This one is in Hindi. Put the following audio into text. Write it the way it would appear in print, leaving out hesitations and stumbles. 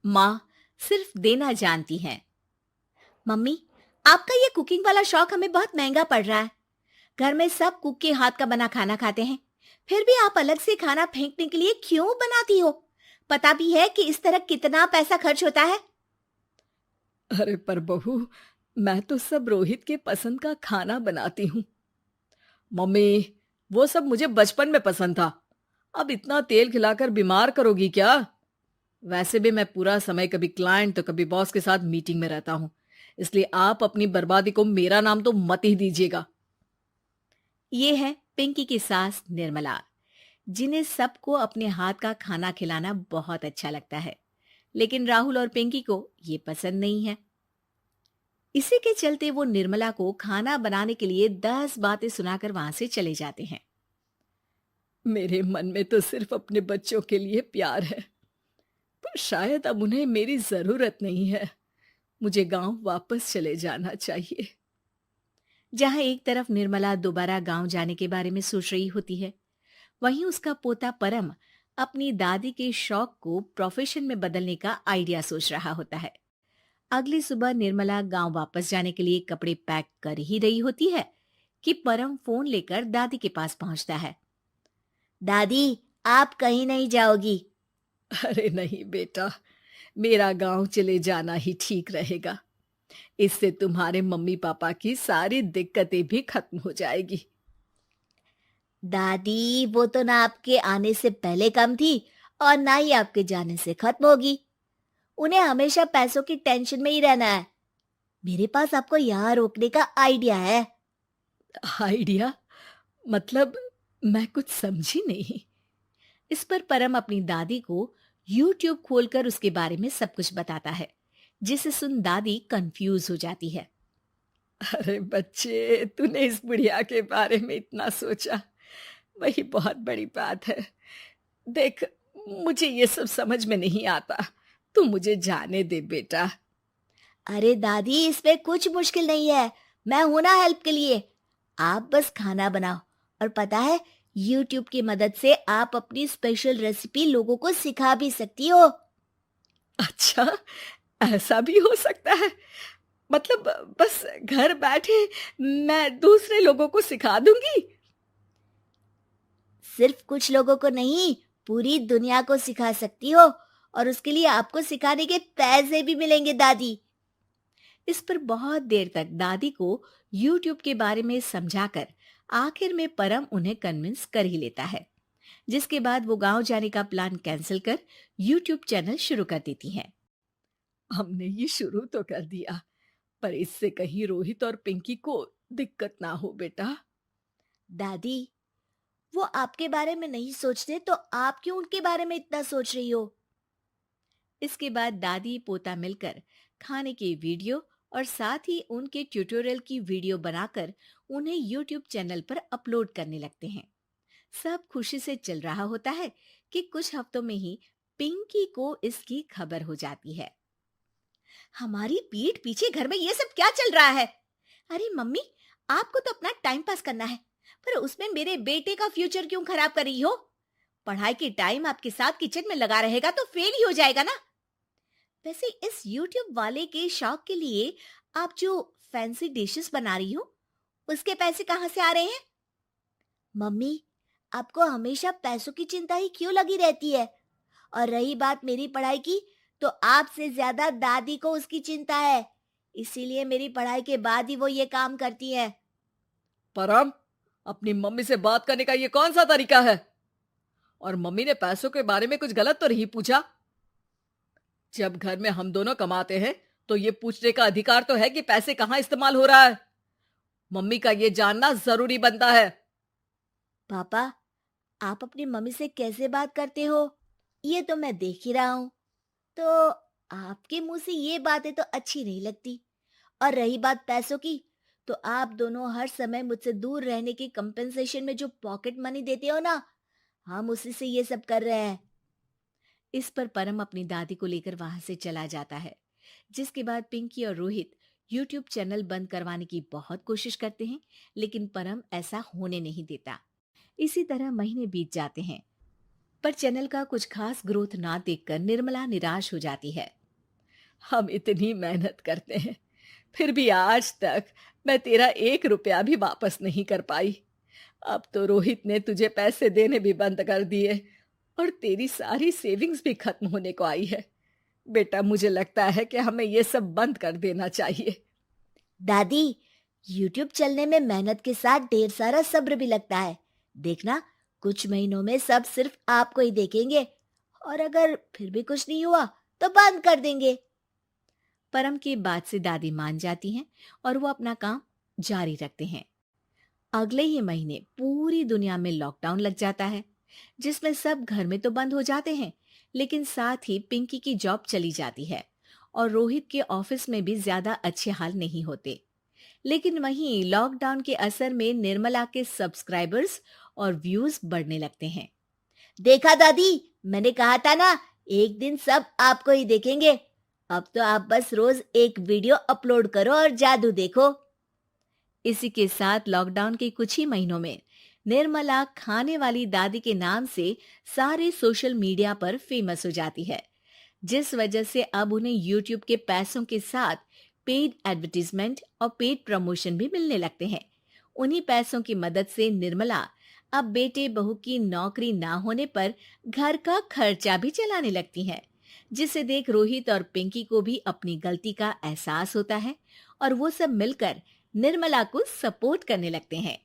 माँ सिर्फ देना जानती हैं। मम्मी, आपका ये कुकिंग वाला शौक हमें बहुत महंगा पड़ रहा है। घर में सब कुक के हाथ का बना खाना खाते हैं, फिर भी आप अलग से खाना फेंकने के लिए क्यों बनाती हो? पता भी है कि इस तरह कितना पैसा खर्च होता है। अरे पर बहू, मैं तो सब रोहित के पसंद का खाना बनाती हूँ। मम्मी, वो सब मुझे बचपन में पसंद था। अब इतना तेल खिलाकर बीमार करोगी क्या? वैसे भी मैं पूरा समय कभी क्लाइंट तो कभी बॉस के साथ मीटिंग में रहता हूँ, इसलिए आप अपनी बर्बादी को मेरा नाम तो मत ही दीजिएगा। ये है पिंकी की सास निर्मला, जिन्हें सबको अपने हाथ का खाना खिलाना बहुत अच्छा लगता है, लेकिन राहुल और पिंकी को ये पसंद नहीं है। इसी के चलते वो निर्मला को खाना बनाने के लिए 10 बातें सुनाकर वहां से चले जाते हैं। मेरे मन में तो सिर्फ अपने बच्चों के लिए प्यार है, पर शायद अब उन्हें मेरी जरूरत नहीं है। मुझे गांव वापस चले जाना चाहिए। जहां एक तरफ निर्मला दोबारा गांव जाने के बारे में सोच रही होती है, वहीं उसका पोता परम अपनी दादी के शौक को प्रोफेशन में बदलने का आइडिया सोच रहा होता है। अगली सुबह निर्मला गांव वापस जाने के लिए कपड़े पैक कर ही रही होती है कि परम फोन लेकर दादी के पास पहुंचता है। दादी, आप कहीं नहीं जाओगी? अरे नहीं बेटा, मेरा गांव चले जाना ही ठीक रहेगा। इससे तुम्हारे मम्मी पापा की सारी दिक्कतें भी खत्म हो जाएगी। दादी, वो तो ना आपके आने से पहले कम थी और ना ही आपके जाने से खत्म होगी। उन्हें हमेशा पैसों की टेंशन में ही रहना है। मेरे पास आपको यहाँ रोकने का आइडिया है। आइडिया? मतलब मैं कुछ समझी नहीं। इस पर परम अपनी दादी को YouTube खोलकर उसके बारे में सब कुछ बताता है, जिसे सुन दादी कंफ्यूज हो जाती है। अरे बच्चे, तूने इस बुढ़िया के बारे में इतना सोचा, वही बहुत बड़ी बात है। देख, मुझे ये सब समझ में नहीं आता। तू मुझे जाने दे बेटा। अरे दादी, इसमें कुछ मुश्किल नहीं है। मैं हूं ना हेल्प के लिए। आप बस खाना बनाओ, और पता है, YouTube की मदद से आप अपनी स्पेशल रेसिपी लोगों को सिखा भी सकती हो। अच्छा, ऐसा भी हो सकता है? मतलब बस घर बैठे मैं दूसरे लोगों को सिखा दूंगी? सिर्फ कुछ लोगों को नहीं, पूरी दुनिया को सिखा सकती हो, और उसके लिए आपको सिखाने के पैसे भी मिलेंगे दादी। इस पर बहुत देर तक दादी को YouTube के बारे में समझाकर आखिर में परम उन्हें कन्विंस कर ही लेता है, जिसके बाद वो गांव जाने का प्लान कैंसिल कर YouTube चैनल शुरू कर देती हैं। हमने ये शुरू तो कर दिया, पर इससे कहीं रोहित और पिंकी को दिक्कत ना हो बेटा। दादी, वो आपके बारे में नहीं सोचते तो आप क्यों उनके बारे में इतना सोच रही हो? इसके बाद दादी पोता मिलकर खाने की वीडियो और साथ ही उनके ट्यूटोरियल की वीडियो बनाकर उन्हें YouTube चैनल पर अपलोड करने लगते हैं। सब खुशी से चल रहा होता है कि कुछ हफ्तों में ही पिंकी को इसकी खबर हो जाती है। हमारी पीठ पीछे घर में ये सब क्या चल रहा है? अरे मम्मी, आपको तो अपना टाइम पास करना है, पर उसमें मेरे बेटे का फ्यूचर क्यों खराब कर रही हो? पढ़ाई के टाइम आपके साथ किचन में लगा रहेगा तो फेल ही हो जाएगा ना। वैसे इस YouTube वाले के शौक के लिए आप जो फैंसी डिशेस बना रही हो, उसके पैसे कहाँ से आ रहे हैं? मम्मी, आपको हमेशा पैसों की चिंता ही क्यों लगी रहती है? और रही बात मेरी पढ़ाई की, तो आपसे ज्यादा दादी को उसकी चिंता है। इसीलिए मेरी पढ़ाई के बाद ही वो ये काम करती है। परम, अपनी मम्मी से बात करने का ये कौन सा तरीका है? और मम्मी ने पैसों के बारे में कुछ गलत तो नहीं पूछा? जब घर में हम दोनों कमाते हैं, तो ये पूछने का अधिकार तो है कि पैसे कहाँ इस्तेमाल हो रहा है। मम्मी का ये जानना जरूरी बनता है। पापा, आप अपनी मम्मी से कैसे बात करते हो, ये तो मैं देख ही रहा हूँ। तो आपके मुंह से ये बातें तो अच्छी नहीं लगती। और रही बात पैसों की, तो आप दोनों हर समय मुझसे दूर रहने की कंपेंसेशन में जो पॉकेट मनी देते हो ना, हम उसी से ये सब कर रहे हैं। इस पर परम अपनी दादी को लेकर वहां से चला जाता है, जिसके बाद पिंकी और रोहित YouTube चैनल बंद करवाने की बहुत कोशिश करते हैं, लेकिन परम ऐसा होने नहीं देता। इसी तरह महीने बीत जाते हैं। पर चैनल का कुछ खास ग्रोथ ना देखकर निर्मला निराश हो जाती है। हम इतनी मेहनत करते हैं, फिर भी आज तक मैं तेरा 1 रुपया भी वापस नहीं कर पाई। अब तो रोहित ने तुझे पैसे देने भी बंद कर दिए और तेरी सारी सेविंग्स भी खत्म होने को आई है। बेटा, मुझे लगता है कि हमें ये सब बंद कर देना चाहिए। दादी, यूट्यूब चलने में मेहनत के साथ ढेर सारा सब्र भी लगता है। देखना, कुछ महीनों में सब सिर्फ आपको ही देखेंगे और अगर फिर भी कुछ नहीं हुआ तो बंद कर देंगे। परम की बात से दादी मान जाती हैं और वो अपना काम जारी रखते हैं। अगले ही महीने पूरी दुनिया में लॉकडाउन लग जाता है, जिसमें सब घर में तो बंद हो जाते हैं, लेकिन साथ ही पिंकी की जॉब चली जाती है और रोहित के ऑफिस में भी ज्यादा अच्छे हाल नहीं होते। लेकिन वहीं लॉकडाउन के असर में निर्मला के सब्सक्राइबर्स और व्यूज बढ़ने लगते हैं। देखा दादी, मैंने कहा था ना, एक दिन सब आपको ही देखेंगे। अब तो आप बस रोज एक वीडियो अपलोड करो और जादू देखो। इसी के साथ लॉकडाउन के कुछ ही महीनों में निर्मला खाने वाली दादी के नाम से सारे सोशल मीडिया पर फेमस हो जाती है, जिस वजह से अब उन्हें यूट्यूब के पैसों के साथ पेड एडवर्टीजमेंट और पेड प्रमोशन भी मिलने लगते हैं। उन्हीं पैसों की मदद से निर्मला अब बेटे बहू की नौकरी ना होने पर घर का खर्चा भी चलाने लगती हैं, जिसे देख रोहित और पिंकी को भी अपनी गलती का एहसास होता है और वो सब मिलकर निर्मला को सपोर्ट करने लगते हैं।